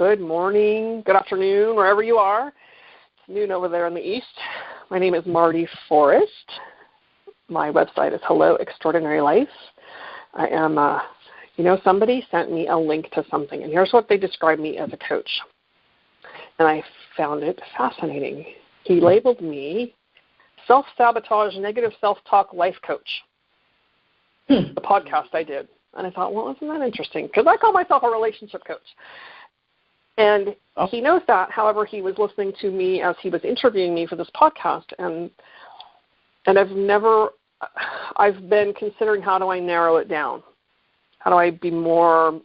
good morning, good afternoon, wherever you are. It's noon over there in the east. My name is Marty Forrest. My website is Hello Extraordinary Life. I am, somebody sent me a link to something, and here's what they described me as a coach. And I found it fascinating. He labeled me self-sabotage, negative self-talk life coach. The podcast I did. And I thought, well, isn't that interesting? Because I call myself a relationship coach. And he knows that. However, he was listening to me as he was interviewing me for this podcast. And I've been considering, how do I narrow it down? How do I be more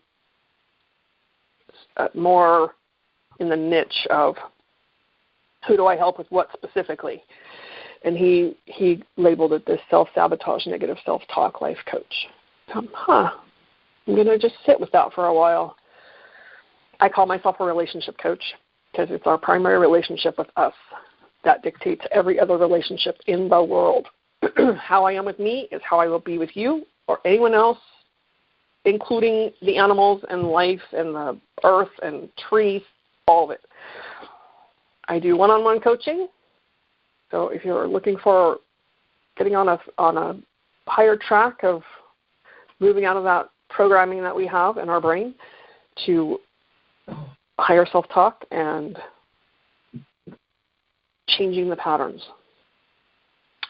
in the niche of who do I help with what specifically? And he labeled it this self-sabotage, negative self-talk life coach. I'm going to just sit with that for a while. I call myself a relationship coach because it's our primary relationship with us that dictates every other relationship in the world. How I am with me is how I will be with you or anyone else, including the animals and life and the earth and trees, all of it. I do one-on-one coaching. So if you're looking for getting on a higher track of moving out of that programming that we have in our brain to higher self-talk and changing the patterns.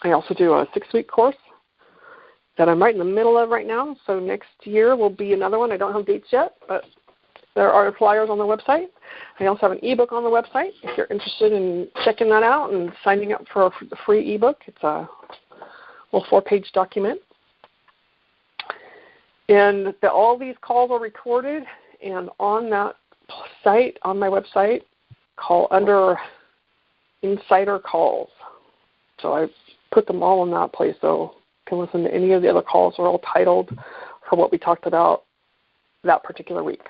I also do a 6-week course that I'm right in the middle of right now. So next year will be another one. I don't have dates yet, but there are flyers on the website. I also have an ebook on the website if you're interested in checking that out and signing up for the free ebook. It's a little 4-page document. And all these calls are recorded, and on that site, on my website, call under Insider Calls. So I put them all in that place, so you can listen to any of the other calls. They're all titled for what we talked about that particular week.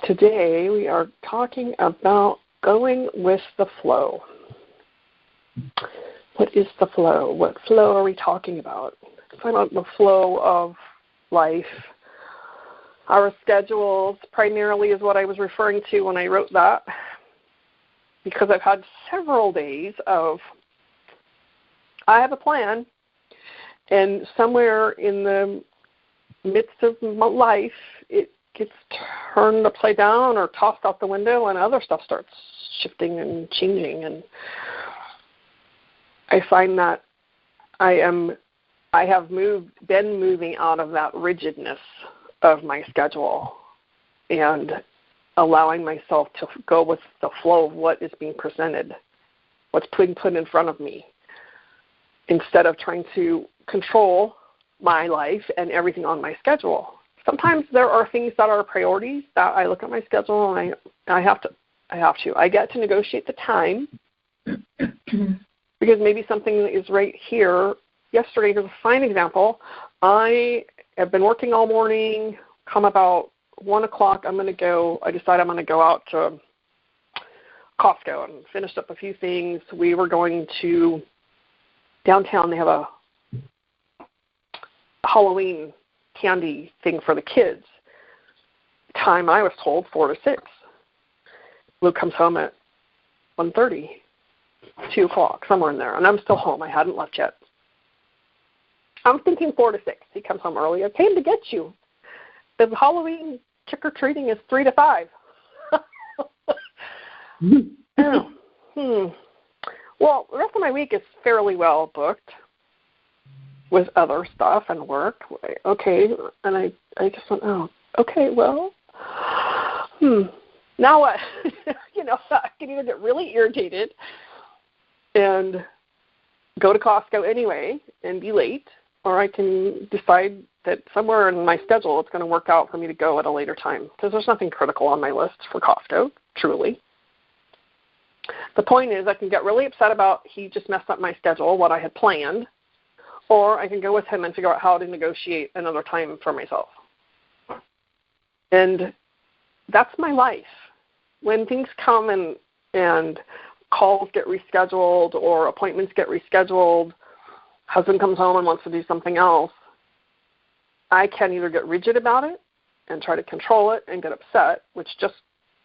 Today we are talking about going with the flow. What is the flow? What flow are we talking about? Talking about the flow of life. Our schedules primarily is what I was referring to when I wrote that, because I've had several days of, I have a plan, and somewhere in the midst of my life, it gets turned upside down or tossed out the window, and other stuff starts shifting and changing. And I find that I have been moving out of that rigidness of my schedule and allowing myself to go with the flow of what is being presented, what's being put in front of me, instead of trying to control my life and everything on my schedule. Sometimes there are things that are priorities that I look at my schedule and I have to. I get to negotiate the time because maybe something is right here. Yesterday, here's a fine example. I have been working all morning. Come about 1 o'clock, I decide I'm going to go out to Costco and finish up a few things. We were going to downtown. They have a Halloween candy thing for the kids. Time I was told 4 to 6. Luke comes home at 1:30, 2 o'clock, somewhere in there, and I'm still home. I hadn't left yet. I'm thinking 4 to 6. He comes home early. I came to get you. The Halloween trick-or-treating is 3 to 5. Well, the rest of my week is fairly well booked with other stuff and work. Okay, and I just went, okay, well, now what? I can either get really irritated and go to Costco anyway and be late, or I can decide that somewhere in my schedule it's going to work out for me to go at a later time, because there's nothing critical on my list for Costco, truly. The point is I can get really upset about he just messed up my schedule, what I had planned, or I can go with him and figure out how to negotiate another time for myself. And that's my life. When things come and calls get rescheduled or appointments get rescheduled, husband comes home and wants to do something else, I can either get rigid about it and try to control it and get upset, which just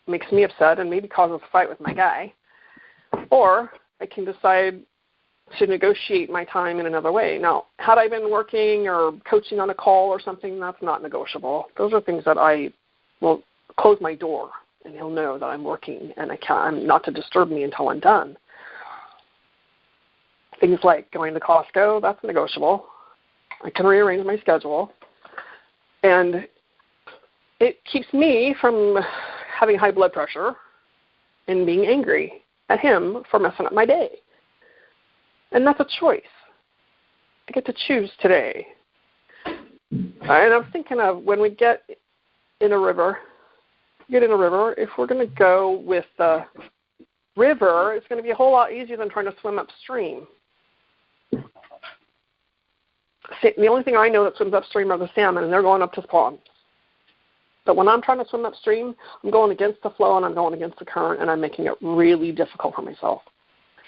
makes me upset and maybe causes a fight with my guy. Or I can decide to negotiate my time in another way. Now, had I been working or coaching on a call or something, that's not negotiable. Those are things that I will close my door, and he'll know that I'm working and I'm not to disturb me until I'm done. Things like going to Costco, that's negotiable. I can rearrange my schedule. And it keeps me from having high blood pressure and being angry at him for messing up my day. And that's a choice. I get to choose today. And I'm thinking of when we get in a river, if we're going to go with the river, it's going to be a whole lot easier than trying to swim upstream. The only thing I know that swims upstream are the salmon, and they're going up to the ponds. But when I'm trying to swim upstream, I'm going against the flow and I'm going against the current, and I'm making it really difficult for myself.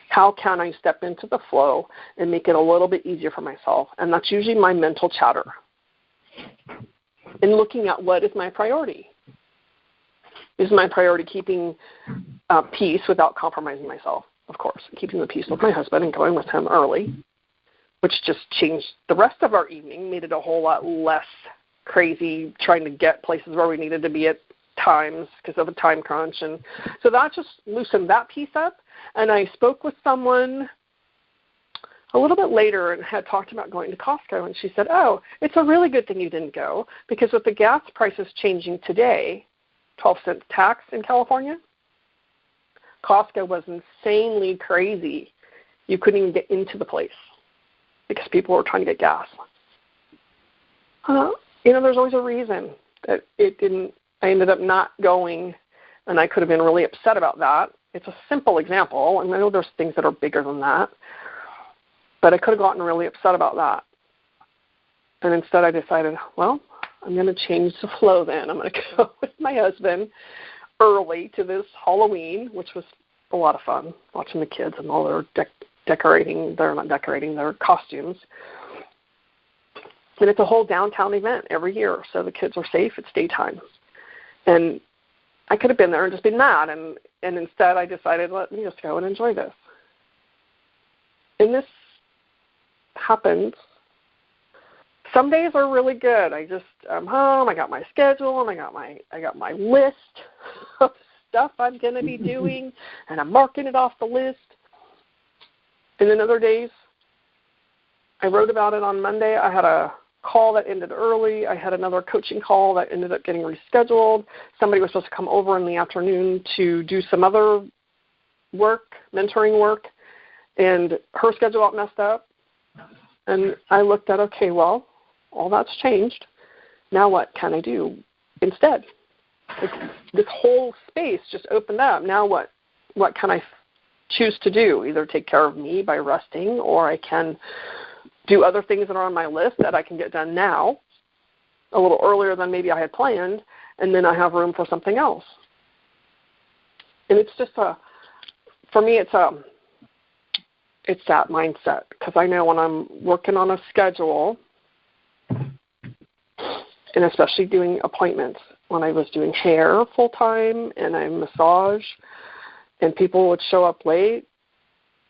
How can I step into the flow and make it a little bit easier for myself? And that's usually my mental chatter. And looking at what is my priority. Is my priority keeping peace without compromising myself? Of course, keeping the peace with my husband and going with him early, which just changed the rest of our evening, made it a whole lot less crazy trying to get places where we needed to be at times because of a time crunch. And so that just loosened that piece up. And I spoke with someone a little bit later and had talked about going to Costco, and she said, oh, it's a really good thing you didn't go because with the gas prices changing today, 12-cent tax in California, Costco was insanely crazy. You couldn't even get into the place because people were trying to get gas. There's always a reason that I ended up not going, and I could have been really upset about that. It's a simple example, and I know there's things that are bigger than that, but I could have gotten really upset about that. And instead I decided, well, I'm going to change the flow then. I'm going to go with my husband early to this Halloween, which was a lot of fun, watching the kids and all their their costumes. And it's a whole downtown event every year, so the kids are safe. It's daytime. And I could have been there and just been mad, and instead I decided, let me just go and enjoy this. And this happens. Some days are really good. I'm home, I got my schedule, and I got my list of stuff I'm going to be doing, and I'm marking it off the list. And then other days, I wrote about it on Monday. I had a call that ended early. I had another coaching call that ended up getting rescheduled. Somebody was supposed to come over in the afternoon to do some other work, mentoring work, and her schedule got messed up. And I looked at, okay, well, all that's changed. Now what can I do instead? This whole space just opened up. Now what can I choose to do? Either take care of me by resting, or I can do other things that are on my list that I can get done now a little earlier than maybe I had planned, and then I have room for something else. And it's just for me, it's that mindset, because I know when I'm working on a schedule, and especially doing appointments, when I was doing hair full-time and I massage, and people would show up late,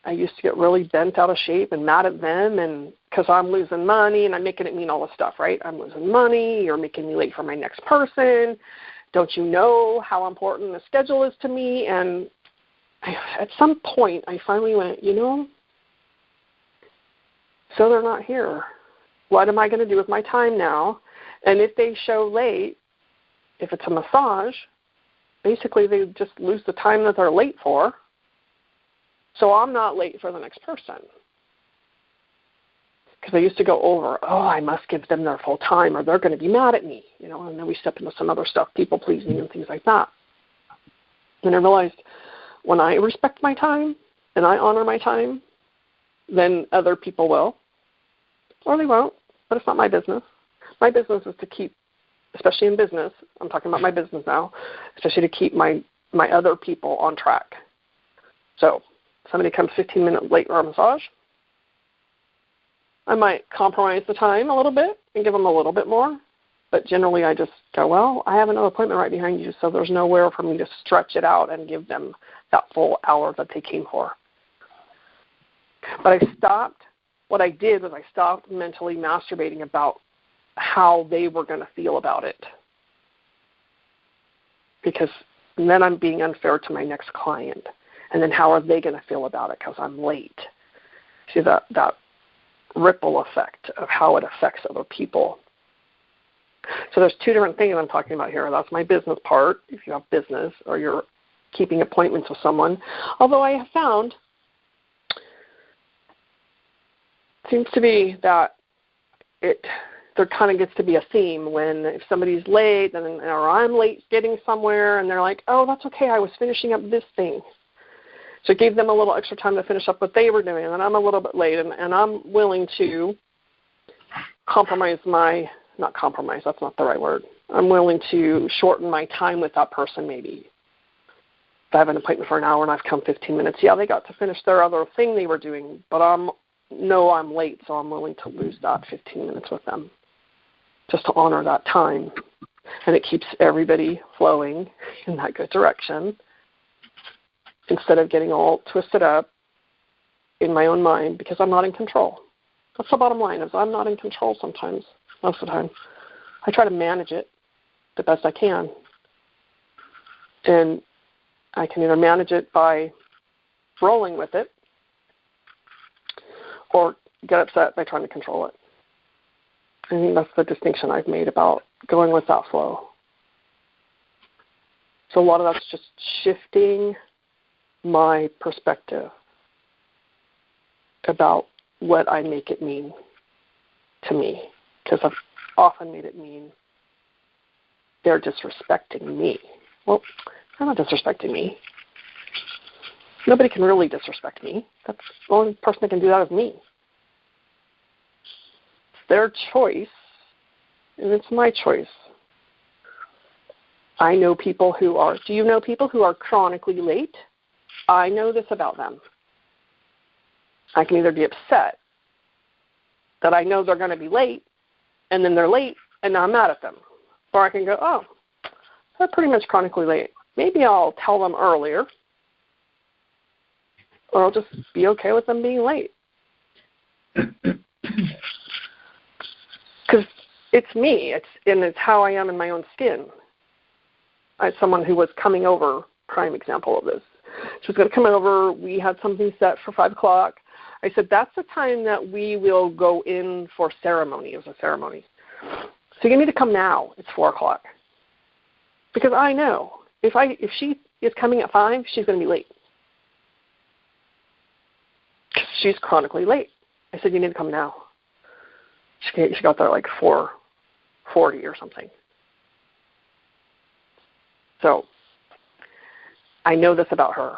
I used to get really bent out of shape and mad at them, and because I'm losing money and I'm making it mean all this stuff, right? I'm losing money. You're making me late for my next person. Don't you know how important the schedule is to me? And at some point, I finally went, so they're not here. What am I going to do with my time now? And if they show late, if it's a massage, basically they just lose the time that they're late for. So I'm not late for the next person. Because I used to go over, I must give them their full time or they're going to be mad at me, and then we step into some other stuff, people pleasing and things like that. And I realized when I respect my time and I honor my time, then other people will, or they won't, but it's not my business. My business is to keep, especially in business, I'm talking about my business now, especially to keep my other people on track. So somebody comes 15 minutes late for a massage, I might compromise the time a little bit and give them a little bit more, But generally I just go, well, I have another appointment right behind you, so there's nowhere for me to stretch it out and give them that full hour that they came for. But what I did was I stopped mentally masturbating about how they were going to feel about it. Because then I'm being unfair to my next client. And then how are they going to feel about it because I'm late? See that ripple effect of how it affects other people. So there's two different things I'm talking about here. That's my business part, if you have business or you're keeping appointments with someone. Although I have found, it seems to be that there kind of gets to be a theme when if somebody's late or I'm late getting somewhere and they're like, oh, that's okay, I was finishing up this thing. So it gave them a little extra time to finish up what they were doing, and I'm a little bit late, and I'm willing to not compromise, that's not the right word. I'm willing to shorten my time with that person maybe. If I have an appointment for an hour and I've come 15 minutes, yeah, they got to finish their other thing they were doing, but I'm late, so I'm willing to lose that 15 minutes with them just to honor that time. And it keeps everybody flowing in that good direction instead of getting all twisted up in my own mind because I'm not in control. That's the bottom line, is I'm not in control sometimes, most of the time. I try to manage it the best I can. And I can either manage it by rolling with it or get upset by trying to control it. I think that's the distinction I've made about going with that flow. So a lot of that's just shifting my perspective about what I make it mean to me, because I've often made it mean they're disrespecting me. Well, they're not disrespecting me. Nobody can really disrespect me. That's the only person that can do that is me. It's their choice, and it's my choice. I know people who are, do you know people who are chronically late? I know this about them. I can either be upset that I know they're going to be late, and then they're late, and now I'm mad at them. Or I can go, oh, they're pretty much chronically late. Maybe I'll tell them earlier, or I'll just be okay with them being late. Because it's me, it's how I am in my own skin. As someone who was coming over, prime example of this. She was going to come over. We had something set for 5 o'clock. I said, that's the time that we will go in for ceremony. It was a ceremony. So you need to come now. It's 4 o'clock. Because I know if she is coming at 5, she's going to be late. She's chronically late. I said, you need to come now. She got there like 4:40 or something. So I know this about her,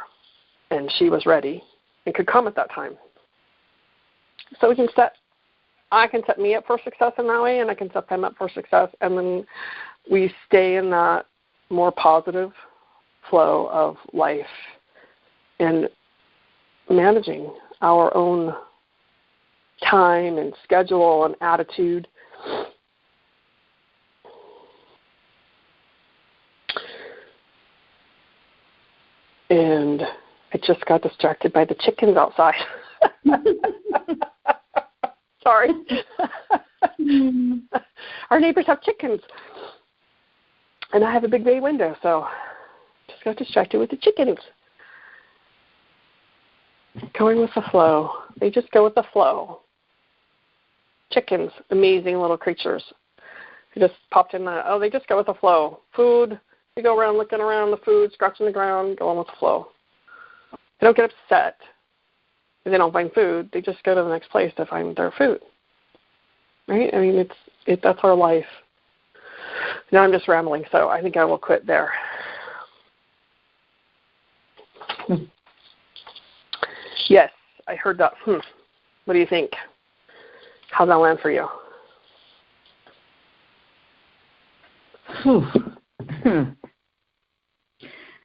and she was ready and could come at that time. So I can set me up for success in that way, and I can set them up for success, and then we stay in that more positive flow of life and managing our own time and schedule and attitude. And I just got distracted by the chickens outside. Sorry. Our neighbors have chickens. And I have a big bay window, so just got distracted with the chickens. Going with the flow. They just go with the flow. Chickens, amazing little creatures. They just popped in they just go with the flow. Food, they go around looking around the food, scratching the ground, going with the flow. They don't get upset if they don't find food. They just go to the next place to find their food. Right? I mean, that's our life. Now I'm just rambling, so I think I will quit there. Yes, I heard that. What do you think? How'd that land for you?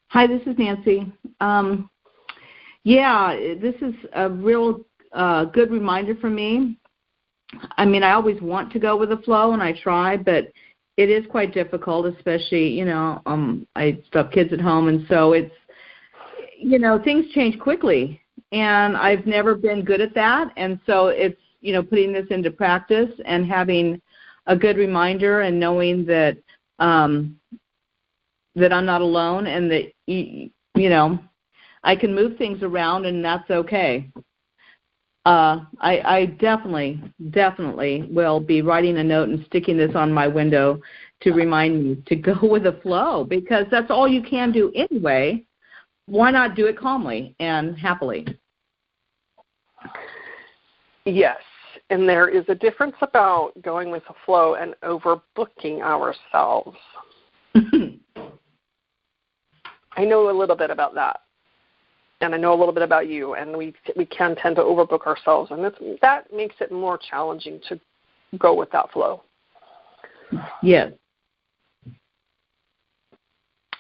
Hi, this is Nancy. This is a real good reminder for me. I mean, I always want to go with the flow, and I try, but it is quite difficult, especially, I still have kids at home, and so it's, things change quickly, and I've never been good at that, and so it's, putting this into practice and having a good reminder and knowing that that I'm not alone and that, I can move things around, and that's okay. I definitely will be writing a note and sticking this on my window to remind me to go with the flow, because that's all you can do anyway. Why not do it calmly and happily? Yes, and there is a difference about going with the flow and overbooking ourselves. I know a little bit about that. And I know a little bit about you, and we can tend to overbook ourselves, and that makes it more challenging to go with that flow. Yes.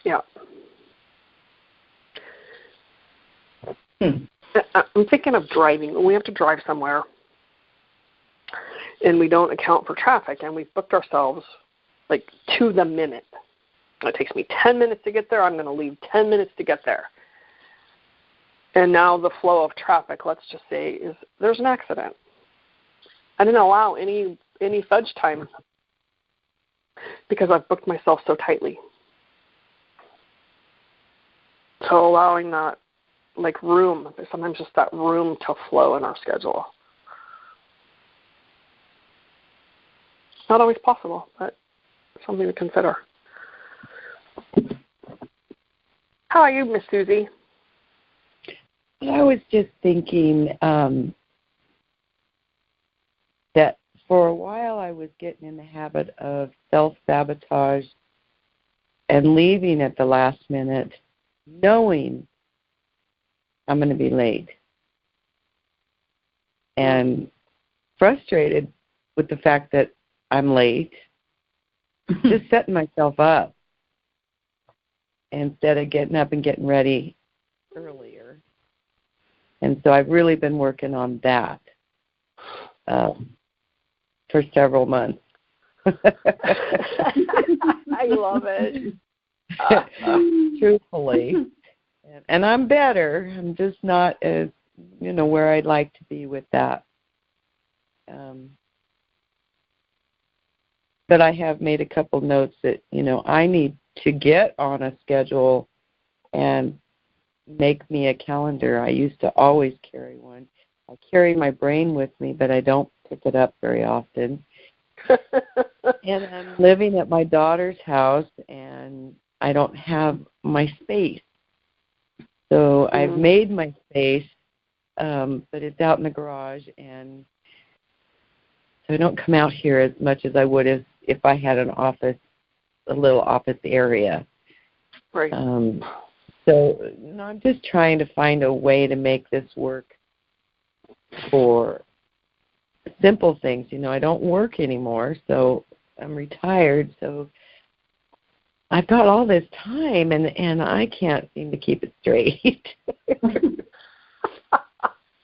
Yeah. I'm thinking of driving. When we have to drive somewhere, and we don't account for traffic, and we've booked ourselves like to the minute. It takes me 10 minutes to get there. I'm going to leave 10 minutes to get there. And now the flow of traffic, let's just say, is there's an accident. I didn't allow any fudge time because I've booked myself so tightly. So allowing that, like, room, there's sometimes just that room to flow in our schedule. Not always possible, but something to consider. How are you, Miss Susie? I was just thinking that for a while I was getting in the habit of self-sabotage and leaving at the last minute, knowing I'm going to be late, and frustrated with the fact that I'm late, just setting myself up instead of getting up and getting ready earlier. And so I've really been working on that for several months. I love it. Truthfully. And I'm better. I'm just not as, where I'd like to be with that. But I have made a couple notes that, I need to get on a schedule and make me a calendar. I used to always carry one. I carry my brain with me, but I don't pick it up very often. And I'm living at my daughter's house, and I don't have my space. So I've made my space, but it's out in the garage, and so I don't come out here as much as I would if I had an office, a little office area. Right. So I'm just trying to find a way to make this work for simple things. I don't work anymore, so I'm retired. So I've got all this time, and I can't seem to keep it straight.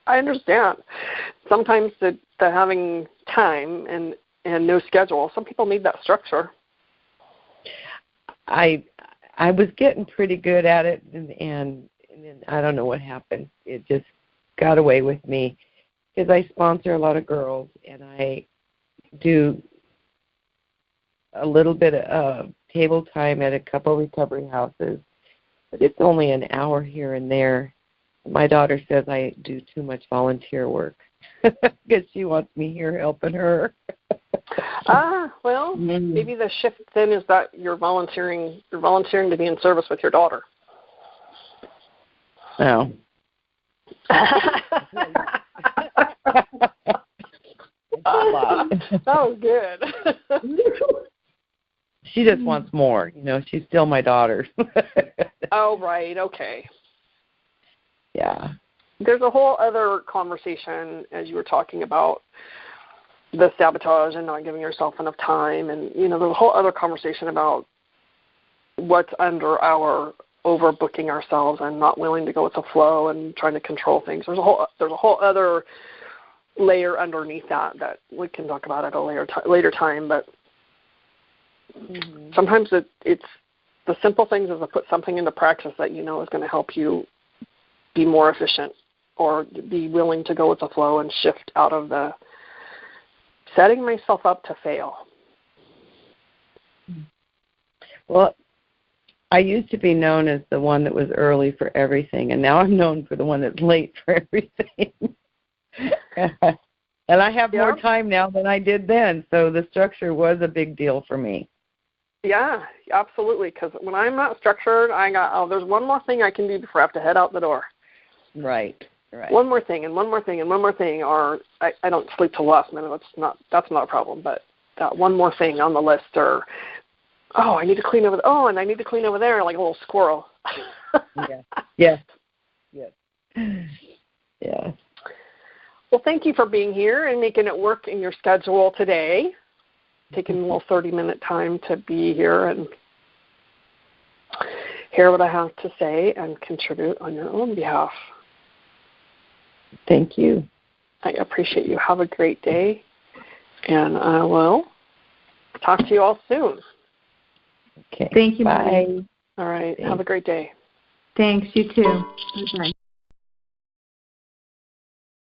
I understand. Sometimes the having time and no schedule, some people need that structure. I was getting pretty good at it, and then I don't know what happened. It just got away with me because I sponsor a lot of girls, and I do a little bit of table time at a couple recovery houses, but it's only an hour here and there. My daughter says I do too much volunteer work because she wants me here helping her. Well, maybe the shift then is that you're volunteering to be in service with your daughter. No. That was good. She just wants more. She's still my daughter. Oh, right. Okay. Yeah. There's a whole other conversation, as you were talking about the sabotage and not giving yourself enough time. And, there's a whole other conversation about what's under our overbooking ourselves and not willing to go with the flow and trying to control things. There's a whole other layer underneath that we can talk about at a later time. But Mm-hmm. Sometimes it's the simple things is to put something into practice that you know is going to help you be more efficient or be willing to go with the flow and shift out of the setting myself up to fail. Well, I used to be known as the one that was early for everything, and now I'm known for the one that's late for everything. And I have more time now than I did then, so the structure was a big deal for me. Yeah, absolutely, because when I'm not structured, there's one more thing I can do before I have to head out the door. Right. One more thing, and one more thing, and one more thing, or I don't sleep till the last minute. That's not a problem, but that one more thing on the list, or I need to clean over. And I need to clean over there, like a little squirrel. Yes. Well, thank you for being here and making it work in your schedule today. Taking a little 30-minute time to be here and hear what I have to say and contribute on your own behalf. Thank you. I appreciate you. Have a great day, and I will talk to you all soon. Okay. Thank you. Bye. Marie. All right. Thanks. Have a great day. Thanks. You too. Bye.